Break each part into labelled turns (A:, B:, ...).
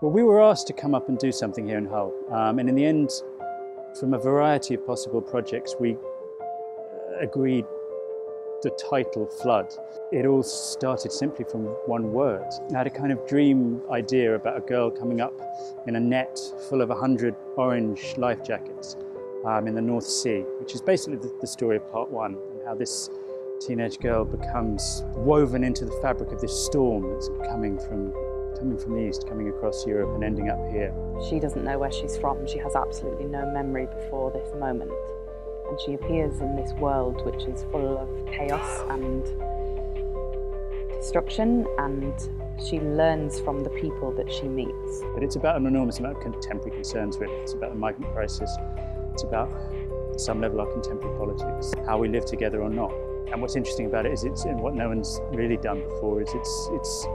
A: Well, we were asked to come up and do something here in Hull, and in the end, from a variety of possible projects, we agreed the title Flood. It all started simply from one word. I had a kind of dream idea about a girl coming up in a net full of 100 orange life jackets in the North Sea, which is basically the story of part one, and how this teenage girl becomes woven into the fabric of this storm that's coming from the east, coming across Europe and ending up here.
B: She doesn't know where she's from. She has absolutely no memory before this moment. And she appears in this world which is full of chaos and destruction, and she learns from the people that she meets.
A: But it's about an enormous amount of contemporary concerns, really. It's about the migrant crisis. It's about, at some level, our contemporary politics, how we live together or not. And what's interesting about it is and what no one's really done before is it's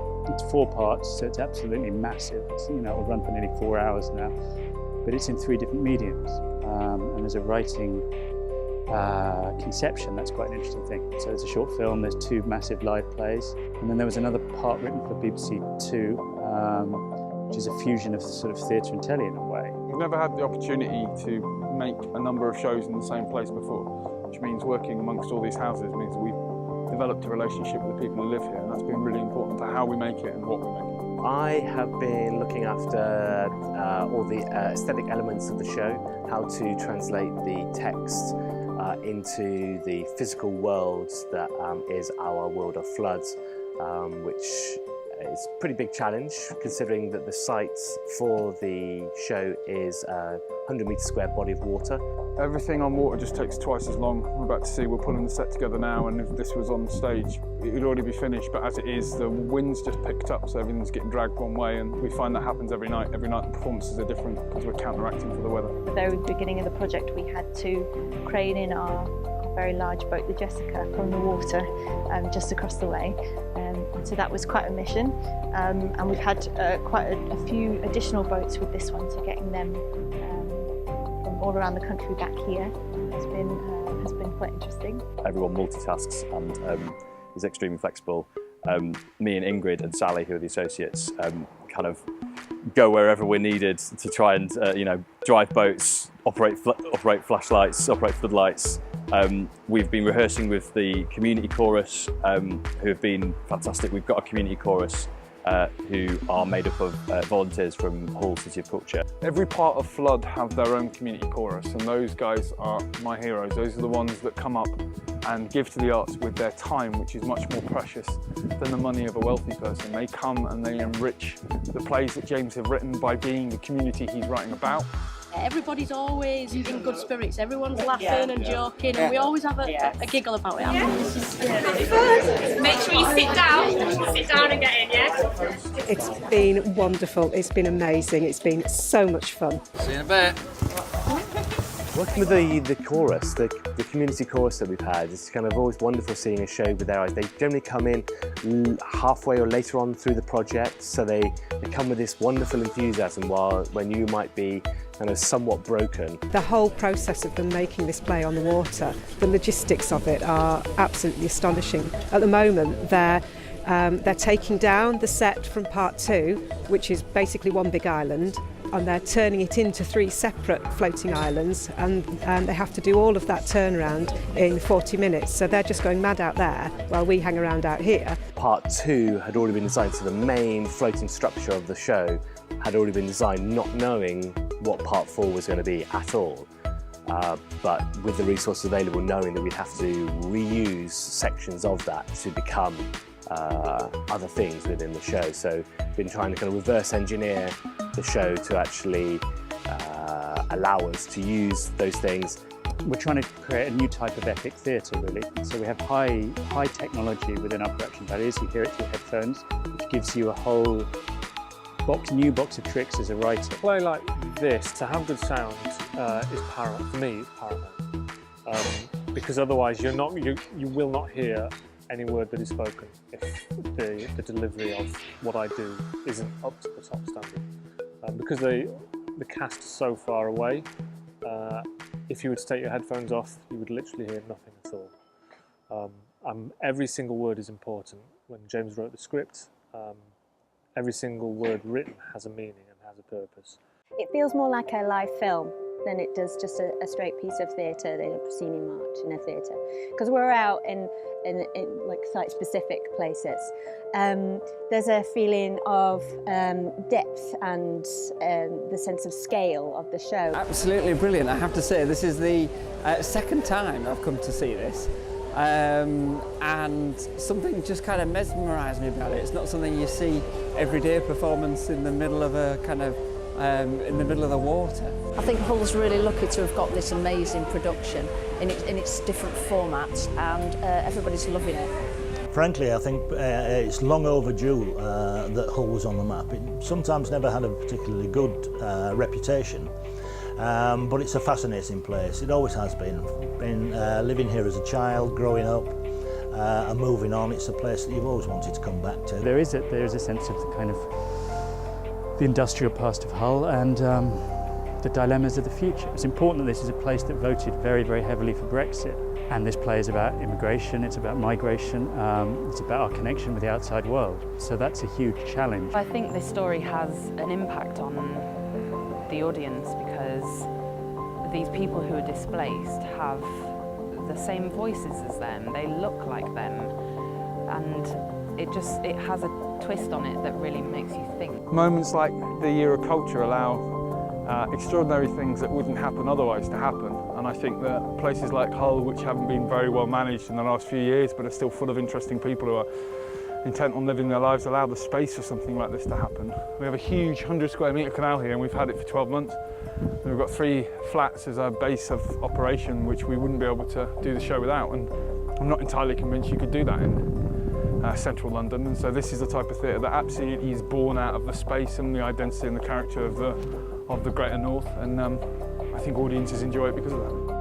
A: 4 parts, so it's absolutely massive. It'll run for nearly 4 hours now, but it's in 3 different mediums, and there's a writing conception that's quite an interesting thing. So there's a short film, there's 2 massive live plays, and then there was another part written for BBC 2, which is a fusion of sort of theatre and telly in a way.
C: We've never had the opportunity to make a number of shows in the same place before, which means working amongst all these houses means that we've developed a relationship with the people who live here, and that's been really important to how we make it and what we make it.
D: I have been looking after all the aesthetic elements of the show, how to translate the text into the physical world that is our world of floods, which is a pretty big challenge considering that the site for the show is a 100-metre square body of water.
C: Everything on water just takes twice as long. We're about to see, we're pulling the set together now, and if this was on stage, it would already be finished, but as it is, the wind's just picked up, so everything's getting dragged one way, and we find that happens every night. Every night the performances are different because we're counteracting for the weather.
E: At the very beginning of the project, we had to crane in our very large boat, the Jessica, from the water just across the way. So that was quite a mission, and we've had quite a few additional boats with this one, so getting them from all around the country back here has been quite interesting.
F: Everyone multitasks and is extremely flexible. Me and Ingrid and Sally, who are the associates, kind of go wherever we're needed to try and drive boats, operate flashlights, operate floodlights. We've been rehearsing with the community chorus, who have been fantastic. We've got a community chorus who are made up of volunteers from Hull City of Culture.
C: Every part of Flood have their own community chorus, and those guys are my heroes. Those are the ones that come up and give to the arts with their time, which is much more precious than the money of a wealthy person. They come and they enrich the plays that James have written by being the community he's writing about.
G: Everybody's always in good spirits, everyone's laughing and joking, and we always have a giggle about it.
H: Make sure you sit down and get in, yeah?
I: It's been wonderful, it's been amazing, it's been so much fun.
J: See you in a bit.
D: Working with the chorus, the community chorus that we've had, it's kind of always wonderful seeing a show with their eyes. They generally come in halfway or later on through the project, so they come with this wonderful enthusiasm when you might be kind of somewhat broken.
I: The whole process of them making this play on the water, the logistics of it are absolutely astonishing. At the moment they're taking down the set from part 2, which is basically one big island, and they're turning it into 3 separate floating islands, and they have to do all of that turnaround in 40 minutes. So they're just going mad out there while we hang around out here.
D: Part 2 had already been designed, so the main floating structure of the show had already been designed, not knowing what part 4 was going to be at all. But with the resources available, knowing that we'd have to reuse sections of that to become other things within the show. So been trying to kind of reverse engineer the show to actually allow us to use those things.
A: We're trying to create a new type of epic theatre, really. So we have high technology within our production values. You hear it through headphones, which gives you a whole new box of tricks as a writer.
K: A play like this, to have good sound, is paramount. For me, it's paramount. Because otherwise you will not hear any word that is spoken if the delivery of what I do isn't up to the top standard. Because the cast is so far away, if you were to take your headphones off, you would literally hear nothing at all. Every single word is important. When James wrote the script, every single word written has a meaning and has a purpose.
J: It feels more like a live film than it does just a straight piece of theatre that you've seen in March in a theatre. Because we're out in like site-specific places. There's a feeling of depth and the sense of scale of the show.
L: Absolutely brilliant. I have to say, this is the second time I've come to see this. And something just kind of mesmerised me about it. It's not something you see everyday performance in the middle of a kind of in the middle of the water.
M: I think Hull's really lucky to have got this amazing production in its different formats, and everybody's loving it.
N: Frankly, I think it's long overdue that Hull was on the map. It sometimes never had a particularly good reputation, but it's a fascinating place. It always has been. Living here as a child, growing up, and moving on, it's a place that you've always wanted to come back to.
A: There is a sense of the kind of the industrial past of Hull and the dilemmas of the future. It's important that this is a place that voted very, very heavily for Brexit. And this play is about immigration, it's about migration, it's about our connection with the outside world. So that's a huge challenge.
B: I think this story has an impact on the audience because these people who are displaced have the same voices as them, they look like them, and it has a twist on it that really makes you think.
C: Moments like the Year of Culture allow extraordinary things that wouldn't happen otherwise to happen, and I think that places like Hull, which haven't been very well managed in the last few years but are still full of interesting people who are intent on living their lives, allow the space for something like this to happen. We have a huge 100 square metre canal here and we've had it for 12 months. And we've got 3 flats as our base of operation, which we wouldn't be able to do the show without, and I'm not entirely convinced you could do that in central London, and so this is the type of theatre that absolutely is born out of the space and the identity and the character of the Greater North, and I think audiences enjoy it because of that.